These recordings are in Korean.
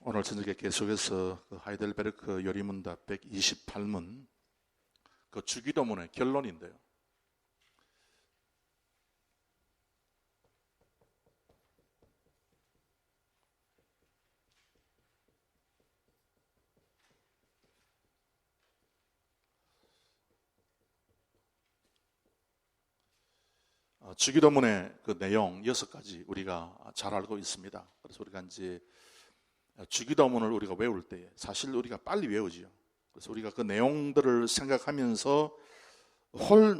오늘 저녁에 계속해서 그 하이델베르크 요리문답 128문 그 주기도문의 결론인데요. 주기도문의 그 내용 6가지 우리가 잘 알고 있습니다. 그래서 우리가 이제 주기도문을 우리가 외울 때 사실 우리가 빨리 외우지요. 그래서 우리가 그 내용들을 생각하면서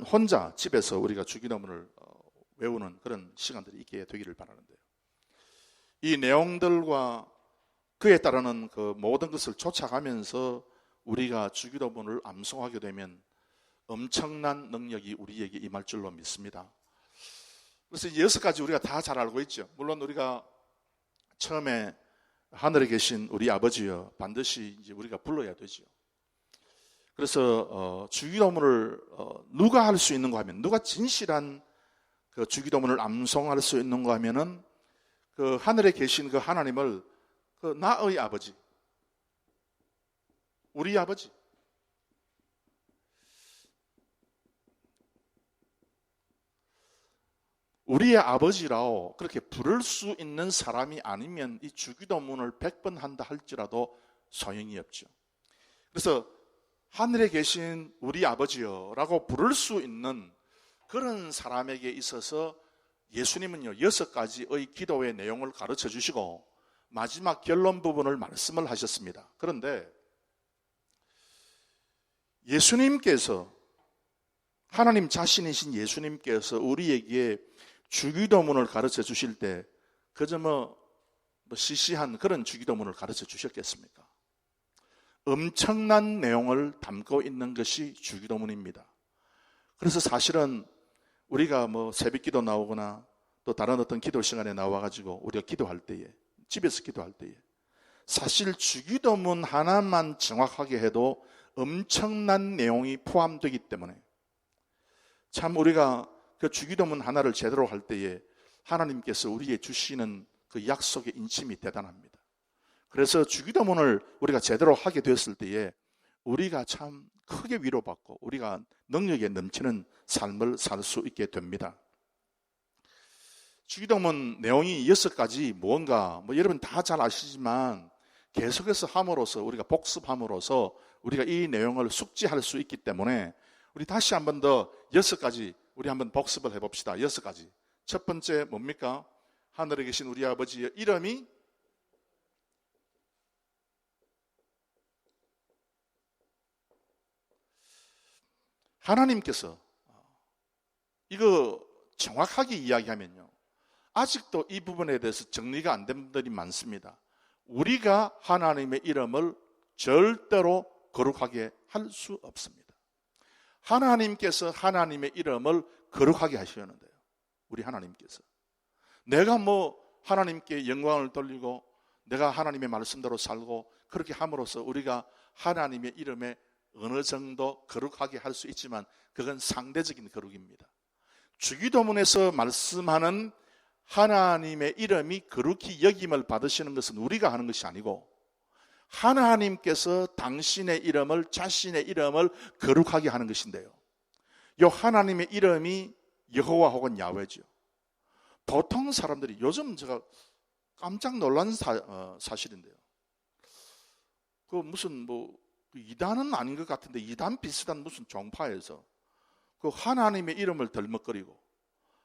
혼자 집에서 우리가 주기도문을 외우는 그런 시간들이 있게 되기를 바라는데요. 이 내용들과 그에 따르는 그 모든 것을 쫓아가면서 우리가 주기도문을 암송하게 되면 엄청난 능력이 우리에게 임할 줄로 믿습니다. 그래서 6가지 우리가 다 잘 알고 있죠. 물론 우리가 처음에 하늘에 계신 우리 아버지여 반드시 이제 우리가 불러야 되죠. 그래서 주기도문을 누가 할 수 있는가 하면, 누가 진실한 그 주기도문을 암송할 수 있는가 하면은 그 하늘에 계신 그 하나님을 그 나의 아버지, 우리 아버지, 우리의 아버지라고 그렇게 부를 수 있는 사람이 아니면 이 주기도문을 100번 한다 할지라도 소용이 없죠. 그래서 하늘에 계신 우리 아버지여라고 부를 수 있는 그런 사람에게 있어서 예수님은요 6가지의 기도의 내용을 가르쳐 주시고 마지막 결론 부분을 말씀을 하셨습니다. 그런데 예수님께서, 하나님 자신이신 예수님께서 우리에게 주기도문을 가르쳐 주실 때 그저 뭐 시시한 그런 주기도문을 가르쳐 주셨겠습니까? 엄청난 내용을 담고 있는 것이 주기도문입니다. 그래서 사실은 우리가 뭐 새벽기도 나오거나 또 다른 어떤 기도 시간에 나와가지고 우리가 기도할 때에, 집에서 기도할 때에 사실 주기도문 하나만 정확하게 해도 엄청난 내용이 포함되기 때문에 참 우리가 그 주기도문 하나를 제대로 할 때에 하나님께서 우리에게 주시는 그 약속의 인침이 대단합니다. 그래서 주기도문을 우리가 제대로 하게 되었을 때에 우리가 참 크게 위로받고 우리가 능력에 넘치는 삶을 살 수 있게 됩니다. 주기도문 내용이 6가지 무언가 여러분 다 잘 아시지만 계속해서 함으로써, 우리가 복습함으로써 우리가 이 내용을 숙지할 수 있기 때문에 우리 다시 한 번 더 6가지 우리 한번 복습을 해봅시다. 6가지. 첫 번째 뭡니까? 하늘에 계신 우리 아버지의 이름이 하나님께서, 이거 정확하게 이야기하면요 아직도 이 부분에 대해서 정리가 안 된 분들이 많습니다. 우리가 하나님의 이름을 절대로 거룩하게 할 수 없습니다. 하나님께서 하나님의 이름을 거룩하게 하시는데요. 우리 하나님께서 내가 하나님께 영광을 돌리고 내가 하나님의 말씀대로 살고 그렇게 함으로써 우리가 하나님의 이름에 어느 정도 거룩하게 할 수 있지만 그건 상대적인 거룩입니다. 주기도문에서 말씀하는 하나님의 이름이 거룩히 여김을 받으시는 것은 우리가 하는 것이 아니고 하나님께서 당신의 이름을, 자신의 이름을 거룩하게 하는 것인데요. 이 하나님의 이름이 여호와 혹은 야훼죠. 보통 사람들이, 요즘 제가 깜짝 놀란 사실인데요. 그 무슨 이단은 아닌 것 같은데 이단 비슷한 무슨 종파에서 그 하나님의 이름을 덜먹거리고,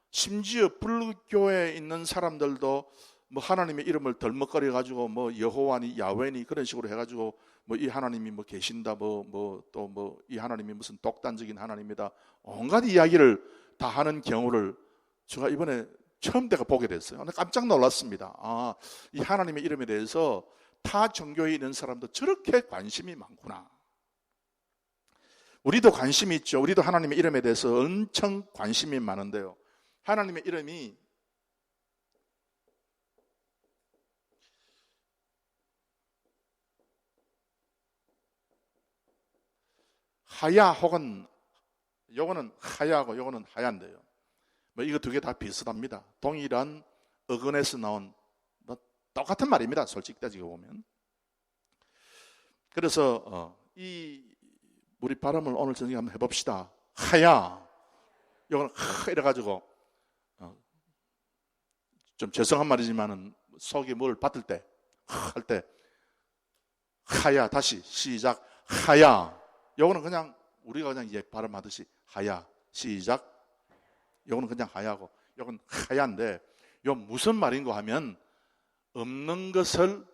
심지어 불교에 있는 사람들도 하나님의 이름을 덜먹거려 가지고 여호와니 야훼니 그런 식으로 해가지고 이 하나님이 계신다, 또 이 하나님이 무슨 독단적인 하나님이다, 온갖 이야기를 다 하는 경우를 제가 이번에 처음 내가 보게 됐어요. 깜짝 놀랐습니다. 이 하나님의 이름에 대해서 타 종교에 있는 사람도 저렇게 관심이 많구나. 우리도 관심이 있죠. 우리도 하나님의 이름에 대해서 엄청 관심이 많은데요. 하나님의 이름이 하야 혹은 요거는 하야고 요거는 하얀데요. 이거 두 개 다 비슷합니다. 동일한 어근에서 나온 똑같은 말입니다. 솔직히 따지고 보면. 그래서 우리 발음을 오늘 저녁에 한번 해봅시다. 하야. 이거는 이래가지고 좀 죄송한 말이지만은 속이 뭘 받을 때 할 때 하야. 다시 시작. 하야. 요거는 그냥 우리가 그냥 이제 발음하듯이 하야. 시작. 요거는 그냥 하야고 요건 하야인데 요 무슨 말인가 하면 없는 것을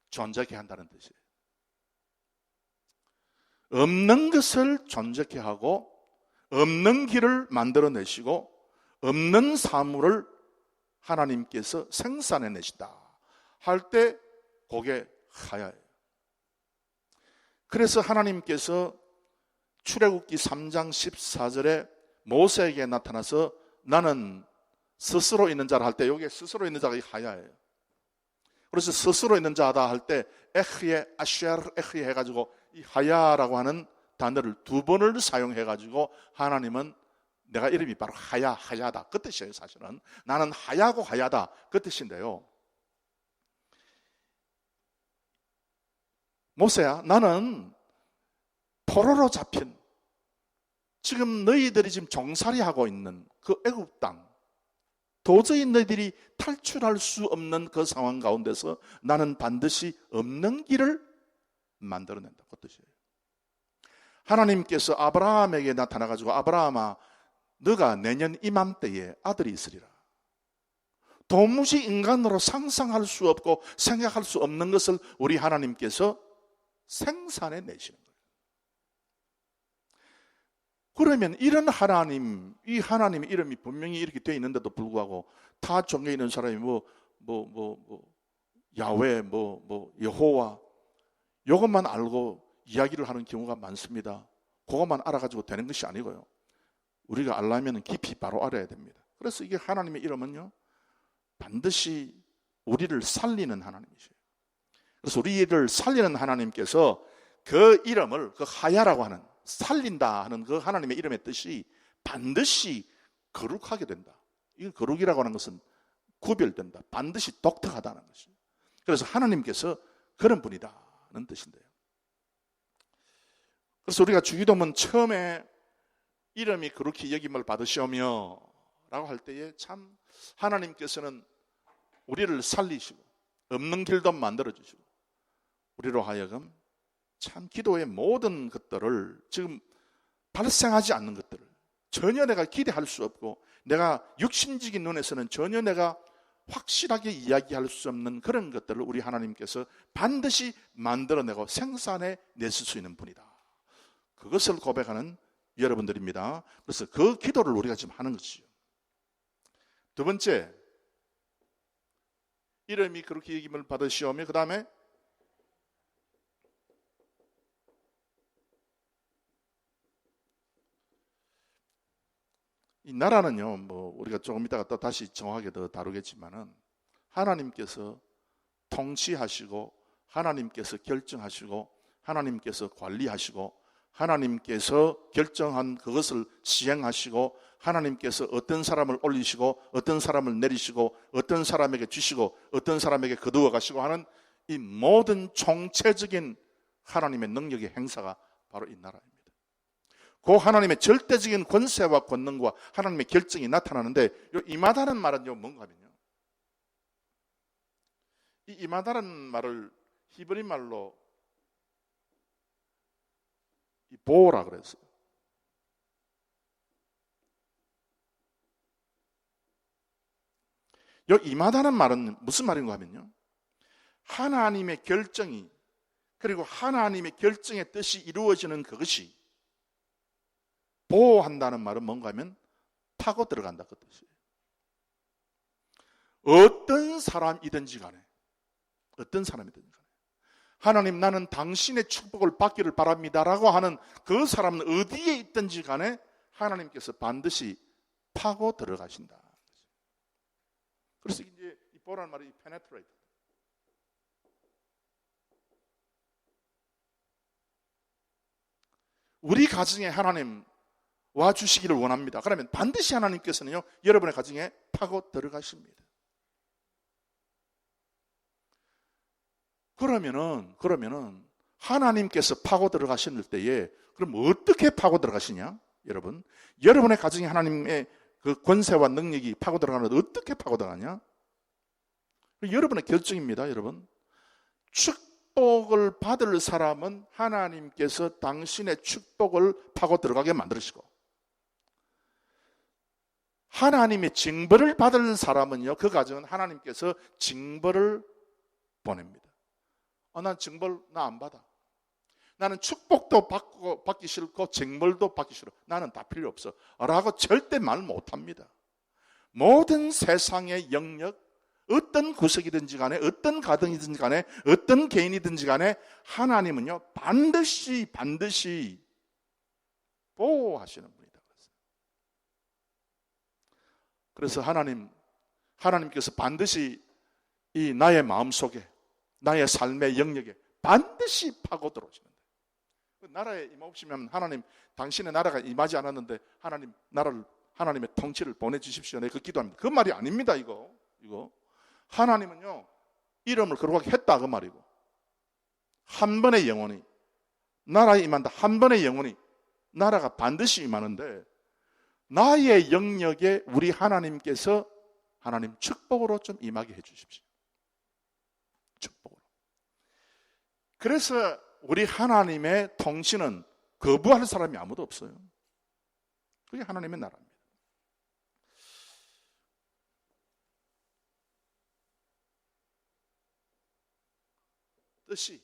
존재케 한다는 뜻이에요. 없는 것을 존재케 하고 없는 길을 만들어내시고 없는 사물을 하나님께서 생산해내신다 할 때 그게 하야예요. 그래서 하나님께서 출애굽기 3장 14절에 모세에게 나타나서 나는 스스로 있는 자라 할 때 여기에 스스로 있는 자가 하야예요. 그래서 스스로 있는 자다 할 때 에흐예 아쉐르 에흐예 해가지고 이 하야라고 하는 단어를 2번을 사용해가지고 하나님은 내가 이름이 바로 하야다 그 뜻이에요. 사실은 나는 하야고 하야다 그 뜻인데요. 모세야 나는 포로로 잡힌 지금 너희들이 지금 종살이하고 있는 그 애굽 땅 도저히 너희들이 탈출할 수 없는 그 상황 가운데서 나는 반드시 없는 길을 만들어낸다 그 뜻이에요. 하나님께서 아브라함에게 나타나가지고 아브라함아 너가 내년 이맘때에 아들이 있으리라. 도무지 인간으로 상상할 수 없고 생각할 수 없는 것을 우리 하나님께서 생산해 내시는 거예요. 그러면 이런 하나님, 이 하나님의 이름이 분명히 이렇게 되어 있는데도 불구하고 타 종교에 있는 사람이 야훼, 여호와 이것만 알고 이야기를 하는 경우가 많습니다. 그것만 알아가지고 되는 것이 아니고요. 우리가 알려면 깊이 바로 알아야 됩니다. 그래서 이게 하나님의 이름은요 반드시 우리를 살리는 하나님이세요. 그래서 우리를 살리는 하나님께서 그 이름을 그 하야라고 하는 살린다 하는 그 하나님의 이름의 뜻이 반드시 거룩하게 된다. 이 거룩이라고 하는 것은 구별된다. 반드시 독특하다는 것이에요. 그래서 하나님께서 그런 분이다는 뜻인데요. 그래서 우리가 주기도문 처음에 이름이 그렇게 여김을 받으시오며 라고 할 때에 참 하나님께서는 우리를 살리시고 없는 길도 만들어주시고 우리로 하여금 참 기도의 모든 것들을 지금 발생하지 않는 것들을 전혀 내가 기대할 수 없고 내가 육신적인 눈에서는 전혀 내가 확실하게 이야기할 수 없는 그런 것들을 우리 하나님께서 반드시 만들어내고 생산해 내실 수 있는 분이다. 그것을 고백하는 여러분들입니다. 그래서 그 기도를 우리가 지금 하는 것이죠. 두 번째, 이름이 그렇게 여김을 받으시오며 그 다음에 이 나라는요, 우리가 조금 이따가 또 다시 정확하게 더 다루겠지만은 하나님께서 통치하시고 하나님께서 결정하시고 하나님께서 관리하시고 하나님께서 결정한 그것을 시행하시고 하나님께서 어떤 사람을 올리시고 어떤 사람을 내리시고 어떤 사람에게 주시고 어떤 사람에게 거두어 가시고 하는 이 모든 총체적인 하나님의 능력의 행사가 바로 이 나라입니다. 그 하나님의 절대적인 권세와 권능과 하나님의 결정이 나타나는데 임하다는 말은요 뭔가 하면요 이 임하다는 말을 히브리 말로 이 보호라 그랬어요. 이 임하다는 말은 무슨 말인가 하면요 하나님의 결정이 그리고 하나님의 결정의 뜻이 이루어지는 그것이 보호한다는 말은 뭔가 하면 파고 들어간다 그 뜻이에요. 어떤 사람이든지 간에 하나님 나는 당신의 축복을 받기를 바랍니다라고 하는 그 사람은 어디에 있든지 간에 하나님께서 반드시 파고 들어가신다. 그래서 이제 이 보라는 말이 penetrate. 우리 가정에 하나님 와 주시기를 원합니다. 그러면 반드시 하나님께서는요 여러분의 가정에 파고 들어가십니다. 그러면은 하나님께서 파고 들어가실 때에 그럼 어떻게 파고 들어가시냐? 여러분, 여러분의 가정에 하나님의 그 권세와 능력이 파고 들어가는데 어떻게 파고 들어가냐? 여러분의 결정입니다, 여러분. 축복을 받을 사람은 하나님께서 당신의 축복을 파고 들어가게 만드시고, 하나님의 징벌을 받을 사람은요, 그 가정은 하나님께서 징벌을 보냅니다. 난 징벌 나 안 받아. 나는 축복도 받기 싫고 징벌도 받기 싫어. 나는 다 필요 없어 라고 절대 말 못합니다. 모든 세상의 영역, 어떤 구석이든지 간에, 어떤 가정이든지 간에, 어떤 개인이든지 간에 하나님은요 반드시 보호하시는 분이다. 그래서 하나님께서 반드시 이 나의 마음속에, 나의 삶의 영역에 반드시 파고 들어오시는데, 나라에 임하시면 하나님, 당신의 나라가 임하지 않았는데 하나님의 통치를 보내주십시오. 네, 그 기도합니다. 그 말이 아닙니다. 이거 하나님은요 이름을 거룩하게 했다 그 말이고, 한 번의 영원히 나라에 임한다. 한 번의 영원히 나라가 반드시 임하는데, 나의 영역에 우리 하나님께서 하나님 축복으로 좀 임하게 해주십시오. 축복으로. 그래서 우리 하나님의 통치는 거부할 사람이 아무도 없어요. 그게 하나님의 나라입니다. 뜻이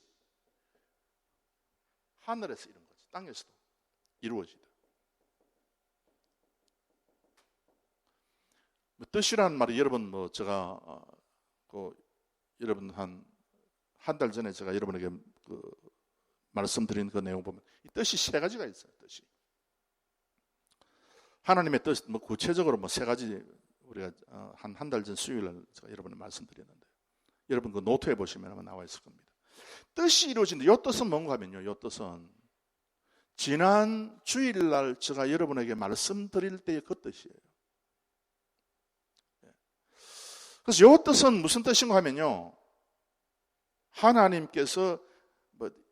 하늘에서 이룬 거지, 땅에서도 이루어지다. 뜻이라는 말이 여러분 제가 여러분 한 달 전에 제가 여러분에게 말씀드린 그 내용 보면 이 뜻이 세 가지가 있어요. 뜻이 하나님의 뜻 구체적으로 세 가지 우리가 한 달 전 수요일날 제가 여러분에 말씀드렸는데, 여러분 그 노트에 보시면 아마 나와 있을 겁니다. 뜻이 이루어진다. 이 뜻은 뭔가 하면요, 이 뜻은 지난 주일날 제가 여러분에게 말씀드릴 때의 그 뜻이에요. 그래서 이 뜻은 무슨 뜻인가 하면요, 하나님께서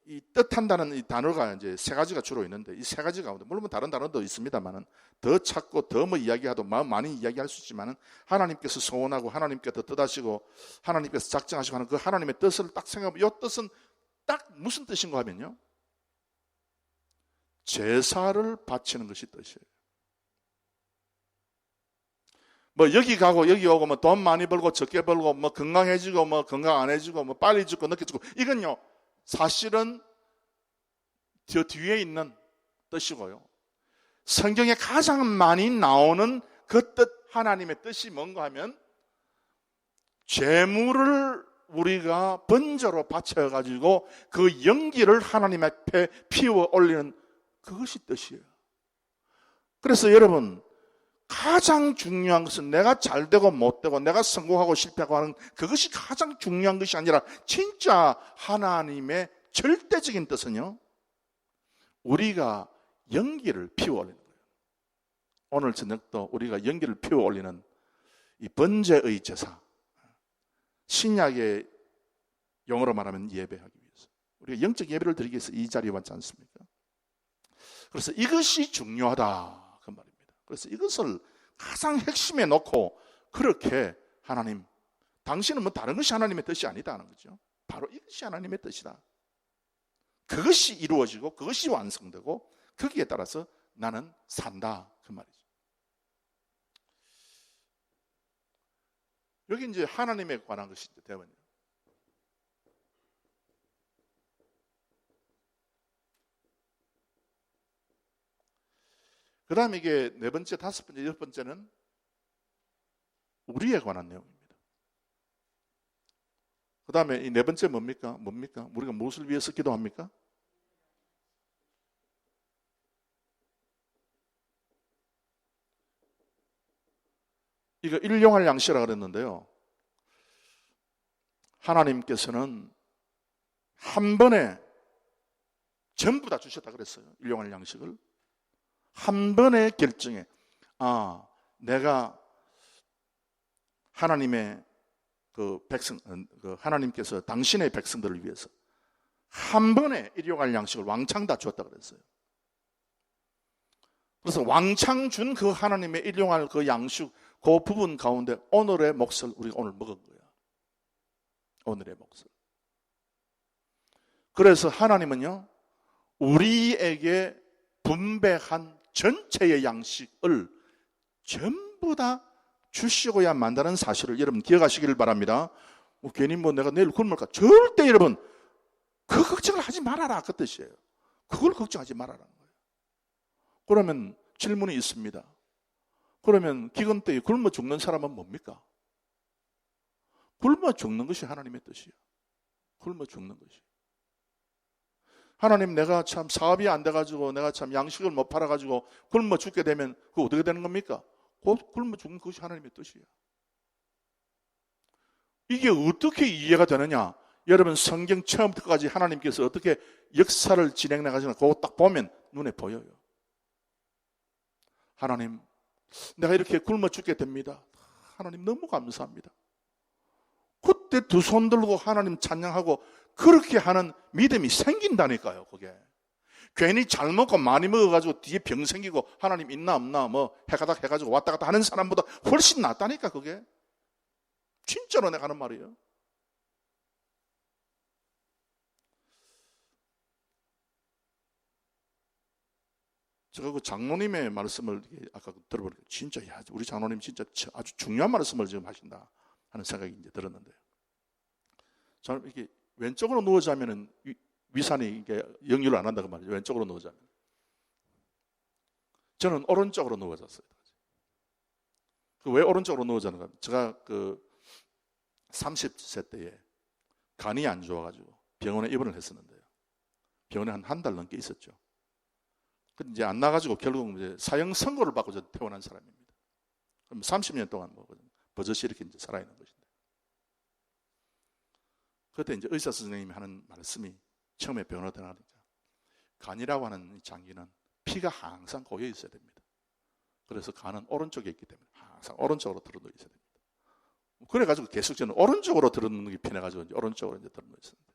이 뜻한다는 이 단어가 이제 세 가지가 주로 있는데, 이 세 가지 가운데 물론 다른 단어도 있습니다만은 더 찾고 더 이야기하도 많이 이야기할 수 있지만은 하나님께서 소원하고 하나님께서 뜻하시고 하나님께서 작정하시고 하는 그 하나님의 뜻을 딱 생각하면, 이 뜻은 딱 무슨 뜻인가 하면요, 제사를 바치는 것이 뜻이에요. 여기 가고 여기 오고 돈 많이 벌고 적게 벌고 건강해지고 건강 안 해지고 빨리 죽고 늦게 죽고, 이건요 사실은 저 뒤에 있는 뜻이고요, 성경에 가장 많이 나오는 그 뜻, 하나님의 뜻이 뭔가 하면 재물을 우리가 번제로 바쳐가지고 그 연기를 하나님 앞에 피워 올리는 그것이 뜻이에요. 그래서 여러분, 가장 중요한 것은 내가 잘되고 못되고 내가 성공하고 실패하고 하는 그것이 가장 중요한 것이 아니라, 진짜 하나님의 절대적인 뜻은요, 우리가 연기를 피워 올리는 거예요. 오늘 저녁도 우리가 연기를 피워 올리는 이 번제의 제사, 신약의 영어로 말하면 예배하기 위해서, 우리가 영적 예배를 드리기 위해서 이 자리에 왔지 않습니까? 그래서 이것이 중요하다 그 말입니다. 그래서 이것을 가장 핵심에 놓고 그렇게 하나님, 당신은 다른 것이 하나님의 뜻이 아니다 하는 거죠. 바로 이것이 하나님의 뜻이다. 그것이 이루어지고 그것이 완성되고 거기에 따라서 나는 산다 그 말이죠. 여기 이제 하나님에 관한 것이 대원이에요. 그 다음에 이게 네 번째, 다섯 번째, 여섯 번째는 우리에 관한 내용입니다. 그 다음에 이 네 번째 뭡니까? 우리가 무엇을 위해서 기도합니까? 이거 일용할 양식이라고 그랬는데요, 하나님께서는 한 번에 전부 다 주셨다 그랬어요. 일용할 양식을 한 번의 결정에, 내가 하나님의 하나님께서 당신의 백성들을 위해서 한 번에 일용할 양식을 왕창 다 줬다 그랬어요. 그래서 왕창 준 그 하나님의 일용할 그 양식, 그 부분 가운데 오늘의 몫을 우리가 오늘 먹은 거야. 오늘의 몫을. 그래서 하나님은요, 우리에게 분배한 전체의 양식을 전부 다 주시고야 만다는 사실을 여러분 기억하시기를 바랍니다. 괜히 내가 내일 굶을까? 절대 여러분 그 걱정을 하지 말아라, 그 뜻이에요. 그걸 걱정하지 말아라는 거예요. 그러면 질문이 있습니다. 그러면 기근 때에 굶어 죽는 사람은 뭡니까? 굶어 죽는 것이 하나님의 뜻이에요. 굶어 죽는 것이. 하나님, 내가 참 사업이 안 돼가지고 내가 참 양식을 못 팔아가지고 굶어 죽게 되면 그거 어떻게 되는 겁니까? 곧 굶어 죽는 것이 하나님의 뜻이에요. 이게 어떻게 이해가 되느냐? 여러분 성경 처음부터까지 하나님께서 어떻게 역사를 진행해 가시나 그거 딱 보면 눈에 보여요. 하나님, 내가 이렇게 굶어 죽게 됩니다. 하나님 너무 감사합니다. 그때 두 손 들고 하나님 찬양하고 그렇게 하는 믿음이 생긴다니까요. 그게 괜히 잘 먹고 많이 먹어가지고 뒤에 병 생기고 하나님 있나 없나 뭐 해가닥 해가지고 왔다 갔다 하는 사람보다 훨씬 낫다니까. 그게 진짜로 내가 하는 말이에요. 제가 그 장로님의 말씀을 아까 들어보니까 진짜 우리 장로님 진짜 아주 중요한 말씀을 지금 하신다 하는 생각이 이제 들었는데요. 저는 이렇게 왼쪽으로 누워 자면은 위산이 이게 역류를 안 한다고 말이죠. 왼쪽으로 누워 자면. 저는 오른쪽으로 누워 잤어요. 왜 오른쪽으로 누워 자는가? 제가 그 30세 때에 간이 안 좋아가지고 병원에 입원을 했었는데요. 병원에 한 달 넘게 있었죠. 근데 이제 안 나가지고 결국 이제 사형 선고를 받고 저 퇴원한 사람입니다. 그럼 30년 동안 뭐 버젓이 이렇게 이제 살아있는 것인데. 그때 이제 의사 선생님이 하는 말씀이 처음에 병원에 들어가니까 간이라고 하는 장기는 피가 항상 고여 있어야 됩니다. 그래서 간은 오른쪽에 있기 때문에 항상 오른쪽으로 들어놓여 있어야 됩니다. 그래가지고 계속 저는 오른쪽으로 들어놓는 게 편해가지고 이제 오른쪽으로 이제 들어놓여 있었는데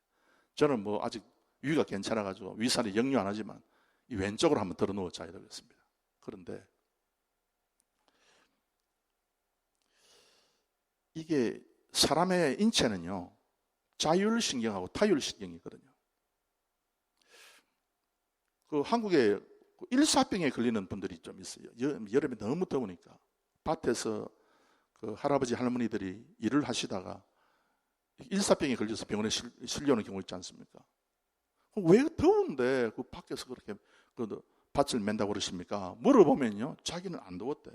저는 뭐 아직 위가 괜찮아가지고 위산이 역류 안 하지만 이 왼쪽으로 한번 들어놓아 자야 되겠습니다. 그런데 이게 사람의 인체는요, 자율신경하고 타율신경이 있거든요. 그 한국에 일사병에 걸리는 분들이 좀 있어요. 여름에 너무 더우니까 밭에서 그 할아버지 할머니들이 일을 하시다가 일사병에 걸려서 병원에 실려오는 경우 있지 않습니까? 왜 더운데 그 밖에서 그렇게 그 밭을 맨다고 그러십니까? 물어보면요, 자기는 안 더웠대.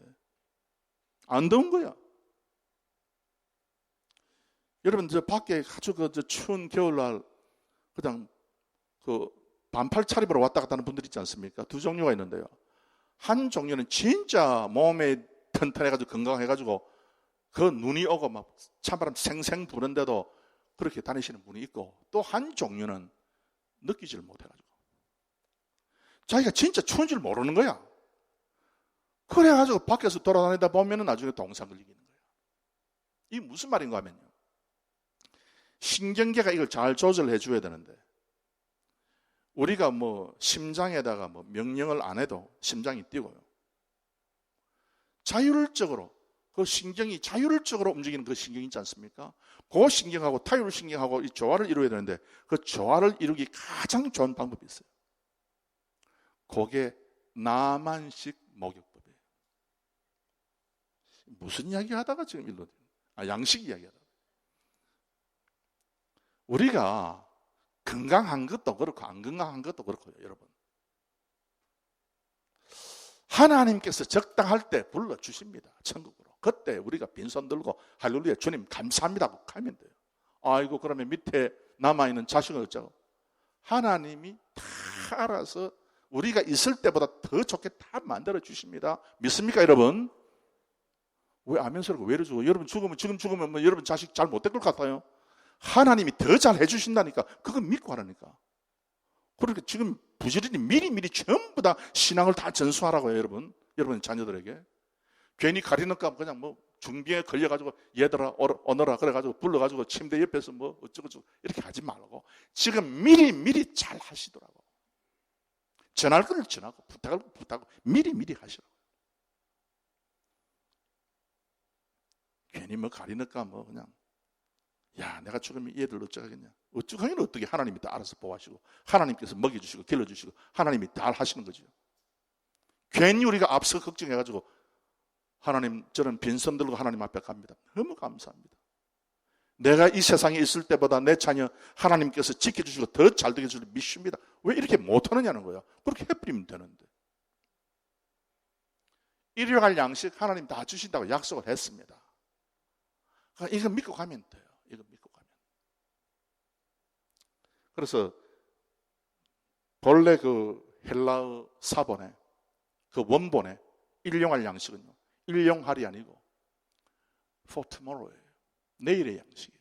안 더운 거야. 여러분, 저 밖에 아주 저 추운 겨울날 그냥 그 반팔 차림으로 왔다 갔다 하는 분들 있지 않습니까? 두 종류가 있는데요. 한 종류는 진짜 몸에 튼튼해가지고 건강해가지고 그 눈이 오고 막 찬바람 생생 부는데도 그렇게 다니시는 분이 있고, 또 한 종류는 느끼지를 못해가지고 자기가 진짜 추운 줄 모르는 거야. 그래가지고 밖에서 돌아다니다 보면은 나중에 동상 걸리는 거야. 이게 무슨 말인가 하면요, 신경계가 이걸 잘 조절해 줘야 되는데 우리가 뭐 심장에다가 뭐 명령을 안 해도 심장이 뛰고요. 자율적으로 그 신경이 자율적으로 움직이는 그 신경이 있지 않습니까? 그 신경하고 타율신경하고 이 조화를 이루어야 되는데 그 조화를 이루기 가장 좋은 방법이 있어요. 그게 나만식 목욕법이에요. 무슨 이야기 하다가 지금 일로 양식 이야기 하다가 우리가 건강한 것도 그렇고 안 건강한 것도 그렇고요. 여러분, 하나님께서 적당할 때 불러주십니다. 천국으로. 그때 우리가 빈손 들고 할렐루야 주님 감사합니다 하고 가면 돼요. 아이고 그러면 밑에 남아있는 자식은 어쩌고? 하나님이 다 알아서 우리가 있을 때보다 더 좋게 다 만들어 주십니다. 믿습니까 여러분? 왜 아멘소리가 왜 이러죠? 여러분 지금 죽으면 뭐 여러분 자식 잘 못 될 것 같아요? 하나님이 더 잘 해주신다니까. 그거 믿고 하라니까. 그러니까 지금 부지런히 미리 전부 다 신앙을 다 전수하라고요. 여러분 자녀들에게 괜히 가리는값 그냥 뭐 중병에 걸려가지고 얘들아 오너라 그래가지고 불러가지고 침대 옆에서 뭐 어쩌고저쩌고 이렇게 하지 말고 지금 미리 잘 하시더라고. 전할 걸 전하고 부탁할 걸 부탁하고 미리 하시라고. 괜히 뭐 가리니까 뭐 그냥 야 내가 죽으면 얘들 어쩌겠냐. 어쩌겠냐 어떻게 하나님이 다 알아서 보호하시고 하나님께서 먹여주시고 길러주시고 하나님이 다 하시는 거죠. 괜히 우리가 앞서 걱정해가지고 하나님 저는 빈손 들고 하나님 앞에 갑니다. 너무 감사합니다. 내가 이 세상에 있을 때보다 내 자녀 하나님께서 지켜주시고 더 잘 되게 해주실 믿습니다. 왜 이렇게 못하느냐는 거야. 그렇게 해버리면 되는데. 일용할 양식 하나님 다 주신다고 약속을 했습니다. 그러니까 이거 믿고 가면 돼요. 이거 믿고 가면. 그래서 본래 그 헬라어 사본에 그 원본에 일용할 양식은요. 일용할이 아니고 for tomorrow예요. 내일의 양식이에요.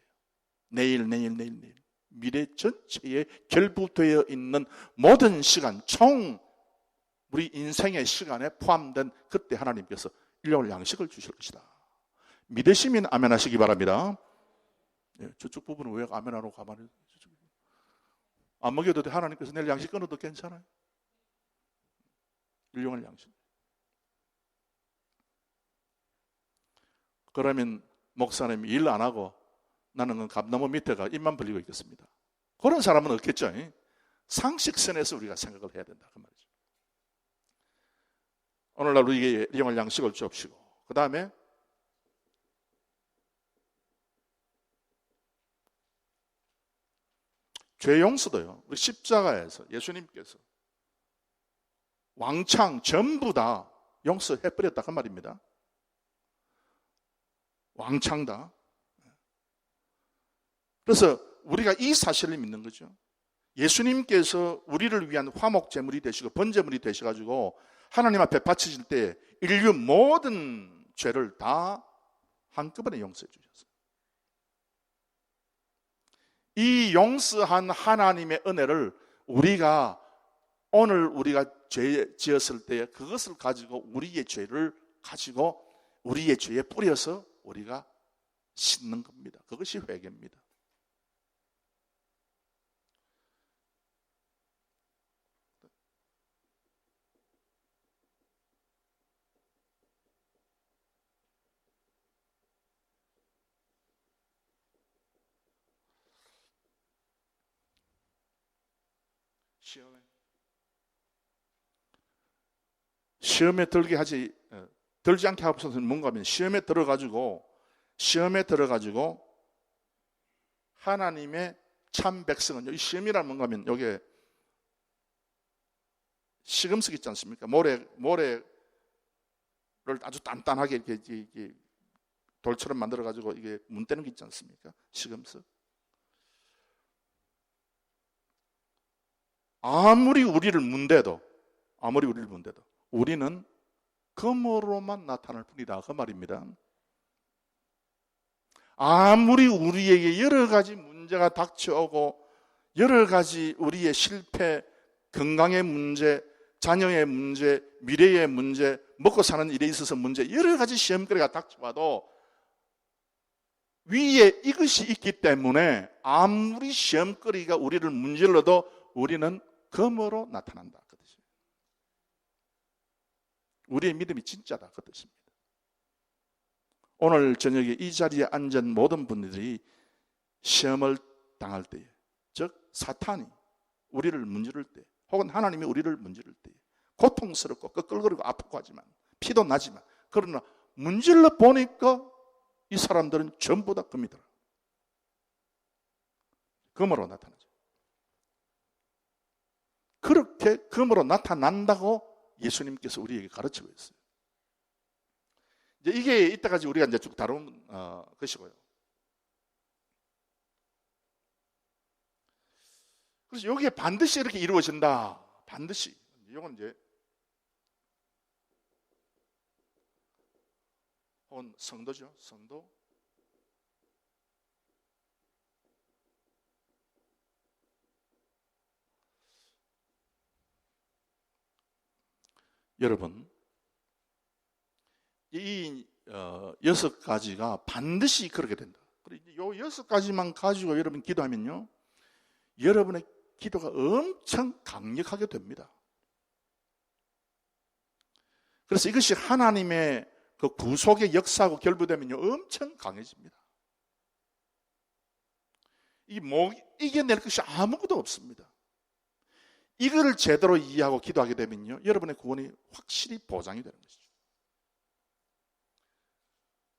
내일. 미래 전체에 결부되어 있는 모든 시간, 총 우리 인생의 시간에 포함된 그때 하나님께서 일용할 양식을 주실 것이다. 믿으시면 아멘 하시기 바랍니다. 예, 저쪽 부분은 왜 아멘 하고 가만히 안 먹여도 돼. 하나님께서 내일 양식 끊어도 괜찮아요. 일용할 양식. 그러면 목사님이 일 안 하고 나는 감나무 밑에 가 입만 벌리고 있겠습니다. 그런 사람은 없겠죠. 상식선에서 우리가 생각을 해야 된다. 그 말이죠. 오늘날 우리에게 일용할 양식을 주옵시고 그 다음에 죄 용서도요. 우리 십자가에서 예수님께서 왕창 전부 다 용서해버렸다 그 말입니다. 왕창 다. 그래서 우리가 이 사실을 믿는 거죠. 예수님께서 우리를 위한 화목제물이 되시고 번제물이 되셔가지고 하나님 앞에 바치실 때 인류 모든 죄를 다 한꺼번에 용서해 주셨어요. 이 용서한 하나님의 은혜를 우리가 오늘 우리가 죄 지었을 때 그것을 가지고 우리의 죄를 가지고 우리의 죄에 뿌려서 우리가 씻는 겁니다. 그것이 회개입니다. 시험에 들지 않게 하옵소서. 뭔가 하면 시험에 들어가지고 하나님의 참 백성은 이 시험이라는 뭔가 하면 여기에 시금석 있지 않습니까? 모래를 아주 단단하게 이렇게 돌처럼 만들어 가지고 이게 문대는 게 있지 않습니까? 시금석. 아무리 우리를 문대도 우리는 검으로만 나타날 뿐이다 그 말입니다. 아무리 우리에게 여러 가지 문제가 닥쳐오고 여러 가지 우리의 실패, 건강의 문제, 자녀의 문제, 미래의 문제, 먹고 사는 일에 있어서 문제, 여러 가지 시험거리가 닥쳐와도 위에 이것이 있기 때문에 아무리 시험거리가 우리를 문질러도 우리는 검으로 나타난다 그 뜻이에요. 우리의 믿음이 진짜다 그 뜻입니다. 오늘 저녁에 이 자리에 앉은 모든 분들이 시험을 당할 때에, 즉 사탄이 우리를 문지를 때, 혹은 하나님이 우리를 문지를 때 고통스럽고 끄끌거리고 아프고 하지만 피도 나지만 그러나 문질러 보니까 이 사람들은 전부 다 금이더라. 금으로 나타나죠. 그렇게 금으로 나타난다고 예수님께서 우리에게 가르치고 있어요. 이게 이때까지 우리가 이제 쭉 다룬 것이고요. 그래서 여기에 반드시 이렇게 이루어진다. 반드시. 이건 이제 혹은 성도죠. 성도. 여러분, 이 6가지가 반드시 그렇게 된다. 그리고 이 6가지만 가지고 여러분 기도하면요, 여러분의 기도가 엄청 강력하게 됩니다. 그래서 이것이 하나님의 그 구속의 역사하고 결부되면요, 엄청 강해집니다. 이겨낼 것이 아무것도 없습니다. 이거를 제대로 이해하고 기도하게 되면요, 여러분의 구원이 확실히 보장이 되는 것이죠.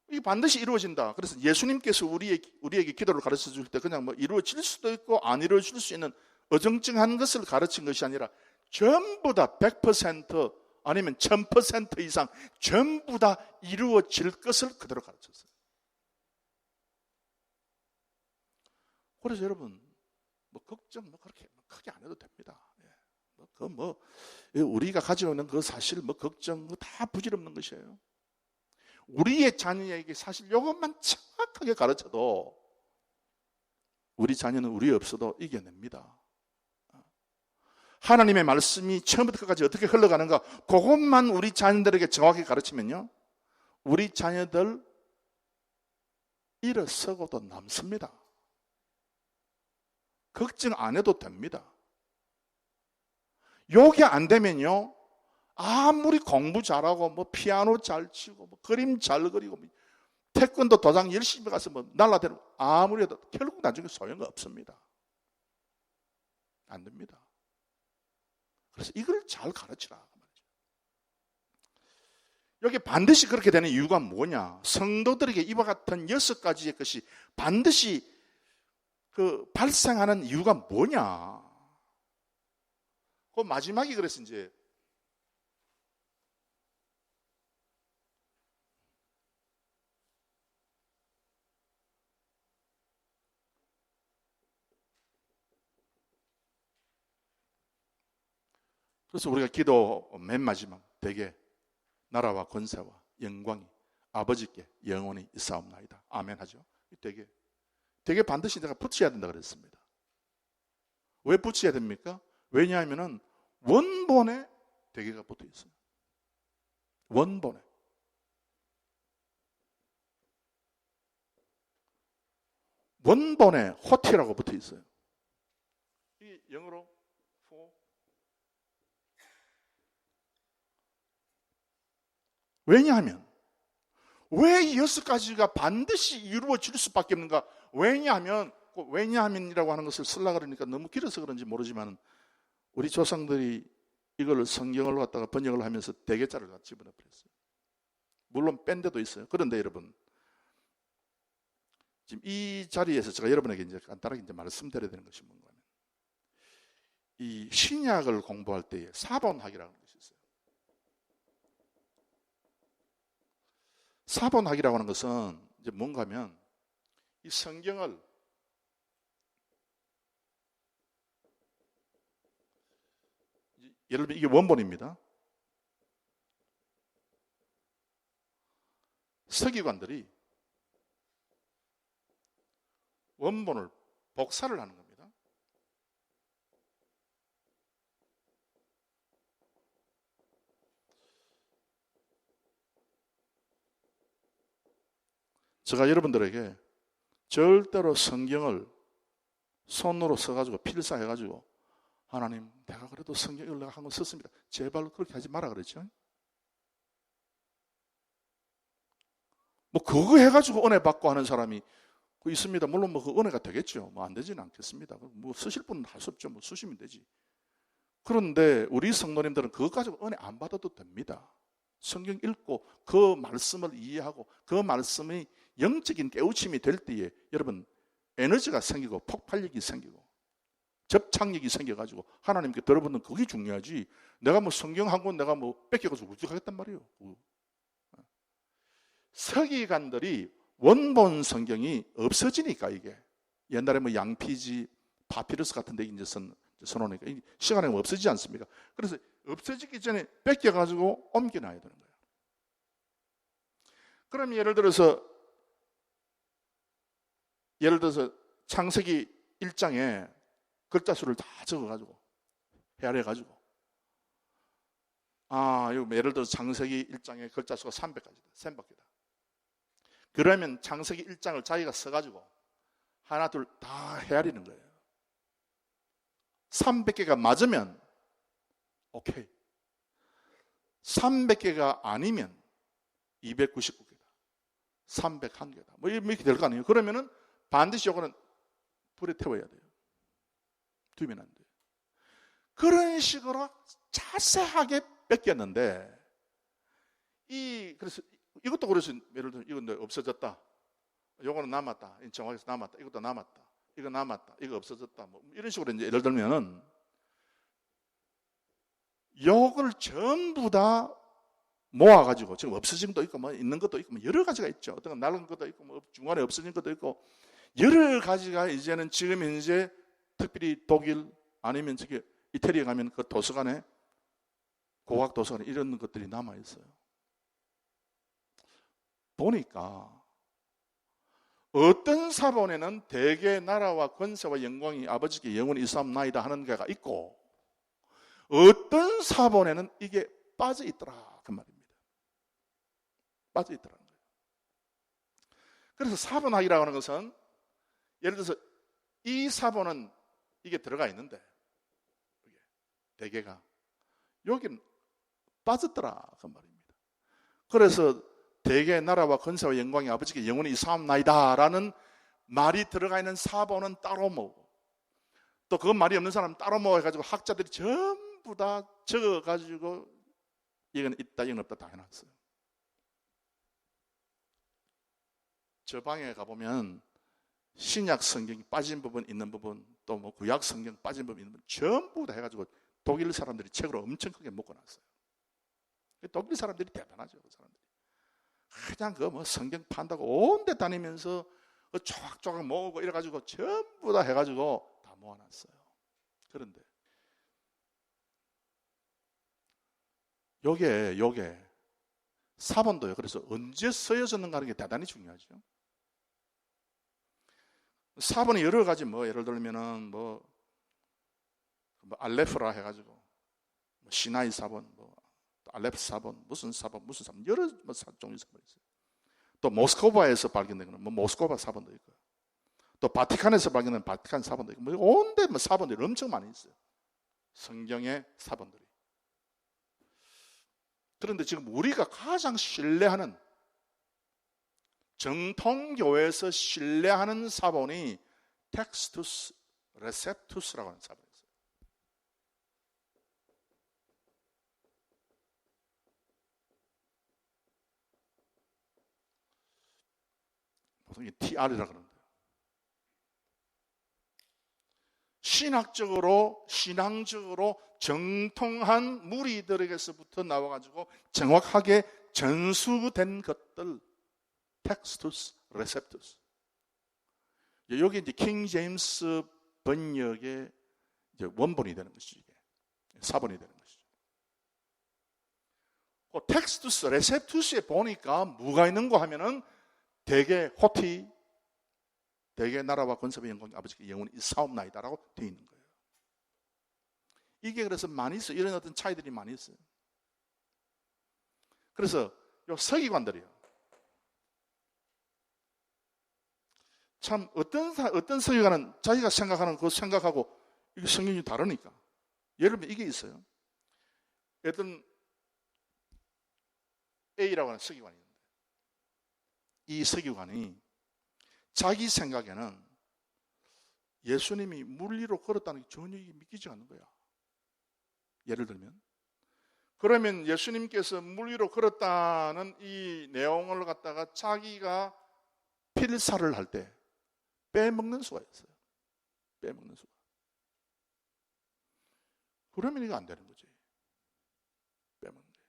이게 반드시 이루어진다. 그래서 예수님께서 우리에게 기도를 가르쳐 줄 때 그냥 뭐 이루어질 수도 있고 안 이루어질 수 있는 어정쩡한 것을 가르친 것이 아니라 전부 다 100% 아니면 1000% 이상 전부 다 이루어질 것을 그대로 가르쳤어요. 그래서 여러분, 뭐 걱정 그렇게 크게 안 해도 됩니다. 우리가 가지고 있는 그 사실 걱정 다 부질없는 것이에요. 우리의 자녀에게 사실 이것만 정확하게 가르쳐도 우리 자녀는 우리 없어도 이겨냅니다. 하나님의 말씀이 처음부터 끝까지 어떻게 흘러가는가, 그것만 우리 자녀들에게 정확히 가르치면요, 우리 자녀들 일어서고도 남습니다. 걱정 안 해도 됩니다. 요게 안 되면요, 아무리 공부 잘하고 피아노 잘 치고 그림 잘 그리고 태권도 도장 열심히 가서 날라다니고 아무리 해도 결국 나중에 소용이 없습니다. 안 됩니다. 그래서 이걸 잘 가르치라. 여기 반드시 그렇게 되는 이유가 뭐냐? 성도들에게 이와 같은 6가지의 것이 반드시 발생하는 이유가 뭐냐? 그 마지막에 그래서 이제 그래서 우리가 기도 맨 마지막 되게 나라와 권세와 영광이 아버지께 영원히 있사옵나이다. 아멘 하죠. 되게 반드시 내가 붙여야 된다 그랬습니다. 왜 붙여야 됩니까? 왜냐하면 원본에 되게가 붙어 있어요. 원본에. 원본에 호티라고 붙어 있어요. 이 영어로 왜냐하면 왜 이 6가지가 반드시 이루어질 수밖에 없는가? 왜냐하면이라고 하는 것을 쓰려고 그러니까 너무 길어서 그런지 모르지만 우리 조상들이 이걸 성경을 갖다가 번역을 하면서 대개자를 갖다 집어넣어버렸어요. 물론 뺀 데도 있어요. 그런데 여러분, 지금 이 자리에서 제가 여러분에게 이제 간단하게 이제 말씀드려야 되는 것이 뭔가 하면, 이 신약을 공부할 때에 사본학이라는 것이 있어요. 사본학이라고 하는 것은 이제 뭔가 하면 이 성경을 예를 들면 이게 원본입니다. 서기관들이 원본을 복사를 하는 겁니다. 제가 여러분들에게 절대로 성경을 손으로 써가지고 필사해가지고 하나님 내가 그래도 성경을 내가 한 권 썼습니다, 제발 그렇게 하지 마라 그랬죠. 그거 해가지고 은혜 받고 하는 사람이 있습니다. 물론 그 은혜가 되겠죠. 안 되지는 않겠습니다. 쓰실 분은 할 수 없죠. 쓰시면 되지. 그런데 우리 성도님들은 그것 가지고 은혜 안 받아도 됩니다. 성경 읽고 그 말씀을 이해하고 그 말씀이 영적인 깨우침이 될 때에 여러분 에너지가 생기고 폭발력이 생기고 접착력이 생겨가지고 하나님께 들어보는 그게 중요하지, 내가 성경 한 권 내가 뺏겨가지고 우죽하겠단 말이에요. 서기관들이 원본 성경이 없어지니까, 이게 옛날에 양피지 파피루스 같은 데 이제 선언하니까 시간에 없어지지 않습니까? 그래서 없어지기 전에 뺏겨가지고 옮겨놔야 되는 거예요. 그럼 예를 들어서 창세기 1장에 글자 수를 다 적어가지고 헤아려가지고 예를 들어서 창세기 1장에 글자 수가 300가지다. 300개다. 그러면 창세기 1장을 자기가 써가지고 하나 둘 다 헤아리는 거예요. 300개가 맞으면 오케이. 300개가 아니면 299개다. 301개다. 뭐 이렇게 될 거 아니에요. 그러면은 반드시 요거는 불에 태워야 돼요. 두면 안 돼요. 그런 식으로 자세하게 뺏겼는데, 그래서 이것도 그래서 예를 들면 이건 없어졌다. 요거는 남았다. 정확해서 남았다. 이것도 남았다. 이거 남았다. 이거 없어졌다. 뭐 이런 식으로 이제 예를 들면은 요걸 전부 다 모아가지고 지금 없어진 것도 있고 뭐 있는 것도 있고 뭐 여러 가지가 있죠. 어떤 건 낡은 것도 있고 뭐 중간에 없어진 것도 있고 여러 가지가 이제는 지금 현재 특별히 독일 아니면 저기 이태리에 가면 그 도서관에 고학 도서관에 이런 것들이 남아 있어요. 보니까 어떤 사본에는 대개 나라와 권세와 영광이 아버지께 영원히 있사옵나이다 하는 게가 있고 어떤 사본에는 이게 빠져 있더라 그 말입니다. 빠져 있더라는 거예요. 그래서 사본학이라고 하는 것은 예를 들어서 이 사본은 이게 들어가 있는데 대개가 여기는 빠졌더라 그 말입니다. 그래서 대개 나라와 권세와 영광이 아버지께 영원히 있사옵나이다 라는 말이 들어가 있는 사본은 따로 모으고 또 그 말이 없는 사람은 따로 모아가지고 학자들이 전부 다 적어가지고 이건 있다 이건 없다 다 해놨어요. 저 방에 가보면 신약 성경이 빠진 부분 있는 부분 또 뭐 구약 성경 빠진 부분 있는 부분 전부 다 해가지고 독일 사람들이 책으로 엄청 크게 묶어놨어요. 독일 사람들이 대단하죠. 그 사람들이 그냥 그 뭐 성경 판다고 온 데 다니면서 그 조각조각 모으고 이래가지고 전부 다 해가지고 다 모아놨어요. 그런데 요게 사본도요. 그래서 언제 쓰여졌는가 하는 게 대단히 중요하죠. 사본이 여러 가지 뭐 예를 들면은 뭐 알레프라 해가지고 뭐 시나이 사본, 뭐 알레프 사본, 무슨 사본 여러 뭐 종류 사본이 있어요. 또 모스크바에서 발견된 거는 뭐 모스크바 사본도 있고, 또 바티칸에서 발견된 바티칸 사본도 있고, 뭐 온데 뭐 사본들이 엄청 많이 있어요. 성경의 사본들이. 그런데 지금 우리가 가장 신뢰하는 정통교회에서 신뢰하는 사본이 텍스투스 레셉투스라고 하는 사본이 있어요. 보통 이 TR이라고 그러는데 신앙적으로 정통한 무리들에게서부터 나와가지고 정확하게 전수된 것들 텍스투스 레셉투스. 여기 이제 킹 제임스 번역의 이제 원본이 되는 것이죠. 이게 사본이 되는 것이죠. 그 텍스투스 레셉투스에 보니까 뭐가 있는가 하면은 대개 호티, 대개 나라와 권세와 영광이 아버지께 영원히 있사옵나이다라고 되어 있는 거예요. 이게 그래서 많이 있어요. 이런 어떤 차이들이 많이 있어요. 그래서 요 서기관들이요. 참 어떤 서기관은 자기가 생각하는 그 생각하고 이게 성경이 다르니까. 예를 들면 이게 있어요. 어떤 A라고 하는 서기관이 있는데 이 서기관이 자기 생각에는 예수님이 물 위로 걸었다는 게 전혀 믿기지 않는 거야. 예를 들면 그러면 예수님께서 물 위로 걸었다는 이 내용을 갖다가 자기가 필사를 할 때 빼먹는 수가 있어요. 빼먹는 수가. 그러면 이거 안 되는 거지. 빼먹는 게.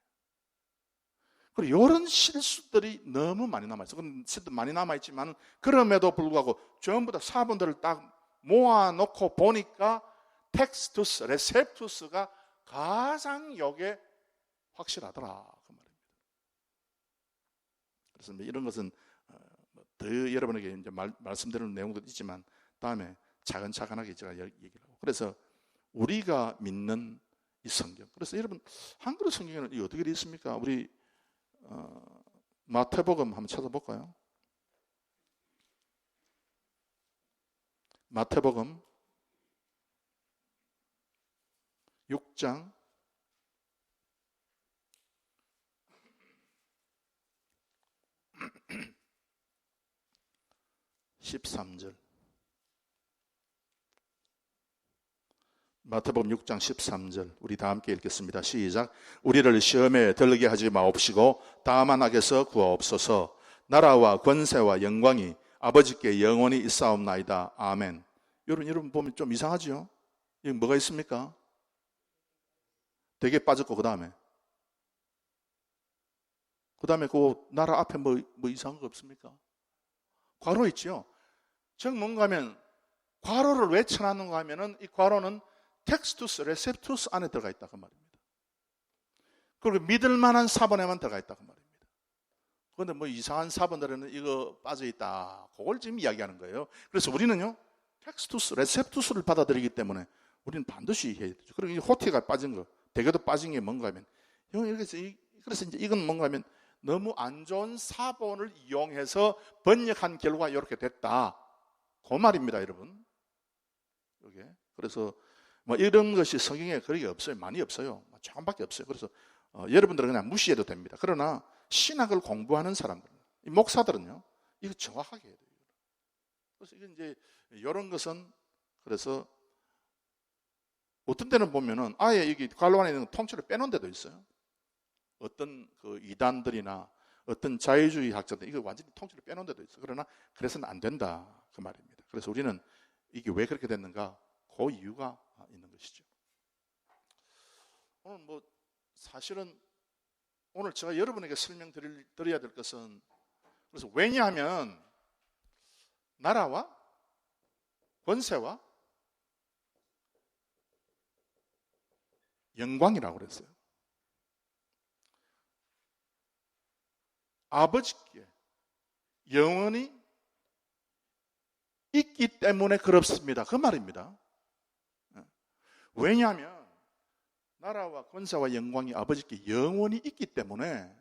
그리고 이런 실수들이 너무 많이 남아있어요. 실수도 많이 남아있지만 그럼에도 불구하고 전부 다 사본들을 딱 모아놓고 보니까 텍스투스, 레셉투스가 가장 이게 확실하더라 그 말입니다. 그래서 이런 것은 더 여러분에게 이제 말씀드리는 내용도 있지만 다음에 차근차근하게 제가 얘기를 하고. 그래서 우리가 믿는 이 성경. 그래서 여러분 한글 성경에는 어떻게 되어 있습니까? 우리 마태복음 한번 찾아볼까요? 마태복음 6장 13절. 마태복음 6장 13절 우리 다 함께 읽겠습니다. 시작. 우리를 시험에 들게 하지 마옵시고 다만 악에서 구하옵소서. 나라와 권세와 영광이 아버지께 영원히 있사옵나이다. 아멘. 여러분 보면 좀 이상하죠? 여기 뭐가 있습니까? 되게 빠졌고 그 다음에 그 나라 앞에 뭐 이상한 거 없습니까? 괄호 있죠? 즉 뭔가 하면 괄호를 왜 쳐놨는가 하면은 이 괄호는 텍스투스, 레셉투스 안에 들어가 있다 그 말입니다. 그리고 믿을 만한 사본에만 들어가 있다 그 말입니다. 그런데 뭐 이상한 사본들에는 이거 빠져 있다. 그걸 지금 이야기하는 거예요. 그래서 우리는요, 텍스투스, 레셉투스를 받아들이기 때문에 우리는 반드시 해야 되죠. 그리고 이 호티가 빠진 거, 대개도 빠진 게 뭔가 하면, 그래서 이제 이건 뭔가 하면 너무 안 좋은 사본을 이용해서 번역한 결과가 이렇게 됐다. 그 말입니다, 여러분. 이게. 그래서 뭐 이런 것이 성경에 거의 없어요. 많이 없어요. 조금밖에 없어요. 그래서 여러분들은 그냥 무시해도 됩니다. 그러나 신학을 공부하는 사람들, 이 목사들은요, 이거 정확하게 해야 돼요. 그래서 이게 이제 이런 것은 그래서 어떤 데는 보면은 아예 여기 괄호 안에 있는 통째로 빼놓은 데도 있어요. 어떤 그 이단들이나 어떤 자유주의 학자들 이거 완전히 통째로 빼놓은 데도 있어요. 그러나 그래서는 안 된다 그 말입니다. 그래서 우리는 이게 왜 그렇게 됐는가? 그 이유가 있는 것이죠. 오늘 뭐 사실은 오늘 제가 여러분에게 설명드려야 될 것은 그래서 왜냐하면 나라와 권세와 영광이라고 그랬어요. 아버지께 영원히 있기 때문에 그렇습니다. 그 말입니다. 왜냐하면 나라와 권세와 영광이 아버지께 영원히 있기 때문에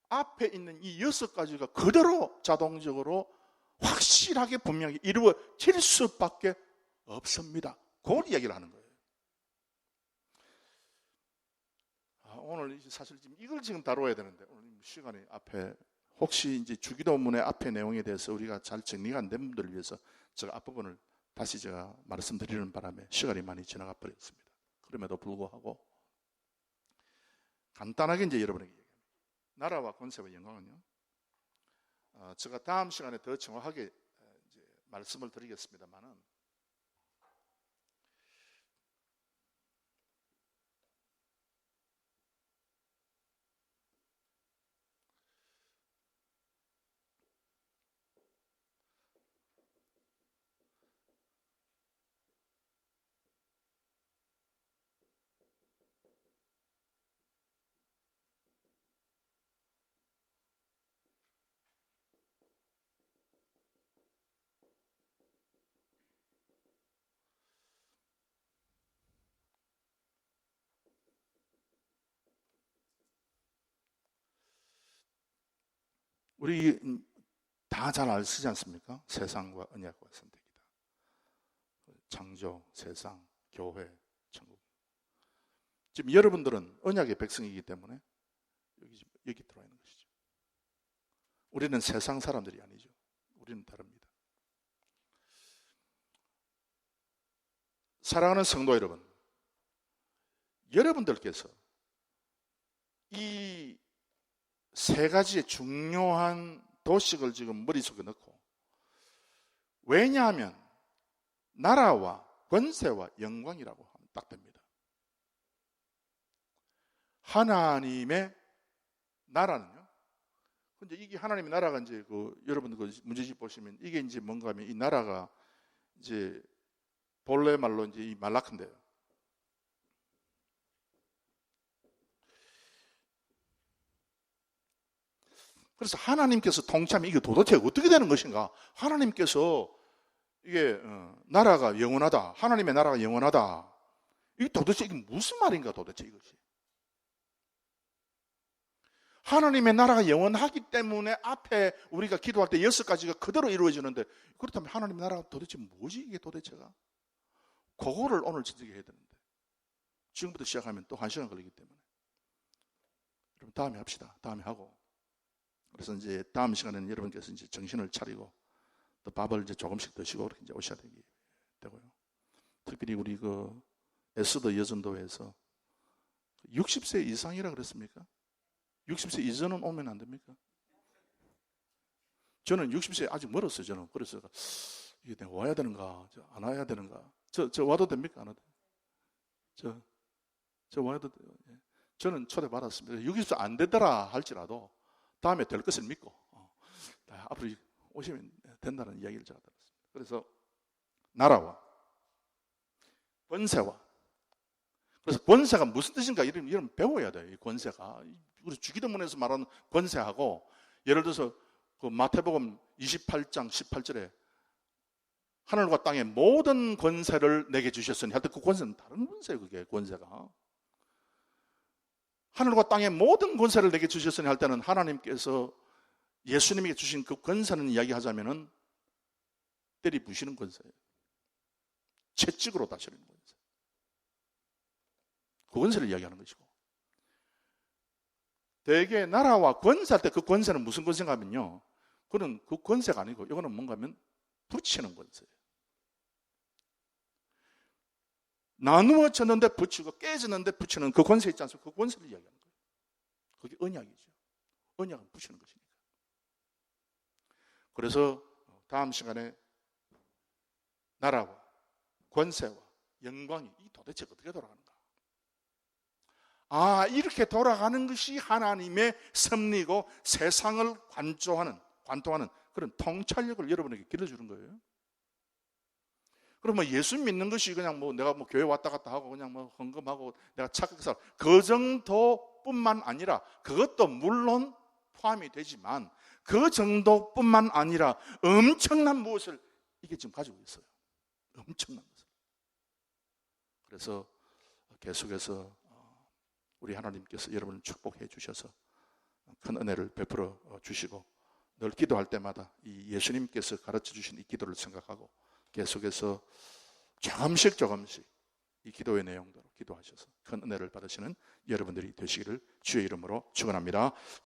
앞에 있는 이 6가지가 그대로 자동적으로 확실하게 분명히 이루어질 수밖에 없습니다. 그걸 이야기를 하는 거예요. 오늘 사실 이걸 지금 다뤄야 되는데 오늘 시간이 앞에 혹시 이제 주기도문의 앞에 내용에 대해서 우리가 잘 정리가 안 된 분들을 위해서 제가 앞부분을 다시 제가 말씀드리는 바람에 시간이 많이 지나가 버렸습니다. 그럼에도 불구하고 간단하게 이제 여러분에게 얘기합니다. 나라와 권세와 영광은요. 제가 다음 시간에 더 정확하게 이제 말씀을 드리겠습니다만은 우리 다 잘 아시지 않습니까? 세상과 언약과 선택이다. 창조, 세상, 교회, 천국. 지금 여러분들은 언약의 백성이기 때문에 여기 들어와 있는 것이죠. 우리는 세상 사람들이 아니죠. 우리는 다릅니다. 사랑하는 성도 여러분, 여러분들께서 이 3가지의 중요한 도식을 지금 머릿속에 넣고 왜냐하면 나라와 권세와 영광이라고 하면 딱 됩니다. 하나님의 나라는요. 근데 이게 하나님의 나라가 이제 여러분들 문제집 보시면 이게 이제 뭔가 하면 이 나라가 이제 본래 말로 이제 이 말라크인데요. 그래서 하나님께서 통치하면 이게 도대체 어떻게 되는 것인가? 하나님께서 이게 나라가 영원하다. 하나님의 나라가 영원하다. 이게 도대체 이게 무슨 말인가 도대체 이것이. 하나님의 나라가 영원하기 때문에 앞에 우리가 기도할 때 6가지가 그대로 이루어지는데, 그렇다면 하나님의 나라가 도대체 뭐지 이게 도대체가? 그거를 오늘 지적해야 되는데 지금부터 시작하면 또 1시간 걸리기 때문에 여러분 다음에 합시다. 다음에 하고, 그래서 이제 다음 시간에는 여러분께서 이제 정신을 차리고 또 밥을 이제 조금씩 드시고 그렇게 이제 오셔야 되고요. 특별히 우리 그 에스더 여전도에서 60세 이상이라 그랬습니까? 60세 이전은 오면 안 됩니까? 저는 60세 아직 멀었어요. 저는 그래서 이게 내가 와야 되는가, 안 와야 되는가? 저 와도 됩니까? 안 와도? 저 와도 돼요. 저는 초대 받았습니다. 60세 안 되더라 할지라도 다음에 될 것을 믿고 앞으로 오시면 된다는 이야기를 제가 들었습니다. 그래서 나라와 권세와, 그래서 권세가 무슨 뜻인가 이런 배워야 돼요. 이 권세가 우리 주기도문에서 말하는 권세하고, 예를 들어서 그 마태복음 28장 18절에 하늘과 땅의 모든 권세를 내게 주셨으니 할 때 그 권세는 다른 권세예요. 그게 권세가 하늘과 땅의 모든 권세를 내게 주셨으니 할 때는 하나님께서 예수님에게 주신 그 권세는 이야기하자면은 때리 부시는 권세예요. 채찍으로 다스리는 권세. 그 권세를 이야기하는 것이고, 대개 나라와 권세할 때 그 권세는 무슨 권세인가 하면요, 그건 그 권세가 아니고 이거는 뭔가 하면 붙이는 권세예요. 나누어졌는데 붙이고 깨졌는데 붙이는 그 권세 있지 않습니까? 그 권세를 이야기하는 거예요. 그게 언약이죠. 언약은 붙이는 것이니까. 그래서 다음 시간에 나라와 권세와 영광이 도대체 어떻게 돌아가는가? 이렇게 돌아가는 것이 하나님의 섭리고 세상을 관통하는 그런 통찰력을 여러분에게 길러주는 거예요. 그러면 예수 믿는 것이 그냥 내가 교회 왔다 갔다 하고 그냥 헌금하고 내가 착하게 살아, 그 정도뿐만 아니라, 그것도 물론 포함이 되지만 그 정도뿐만 아니라 엄청난 무엇을 이게 지금 가지고 있어요. 엄청난 것을. 그래서 계속해서 우리 하나님께서 여러분을 축복해 주셔서 큰 은혜를 베풀어 주시고, 늘 기도할 때마다 이 예수님께서 가르쳐 주신 이 기도를 생각하고 계속해서 조금씩 이 기도의 내용대로 기도하셔서 큰 은혜를 받으시는 여러분들이 되시기를 주의 이름으로 축원합니다.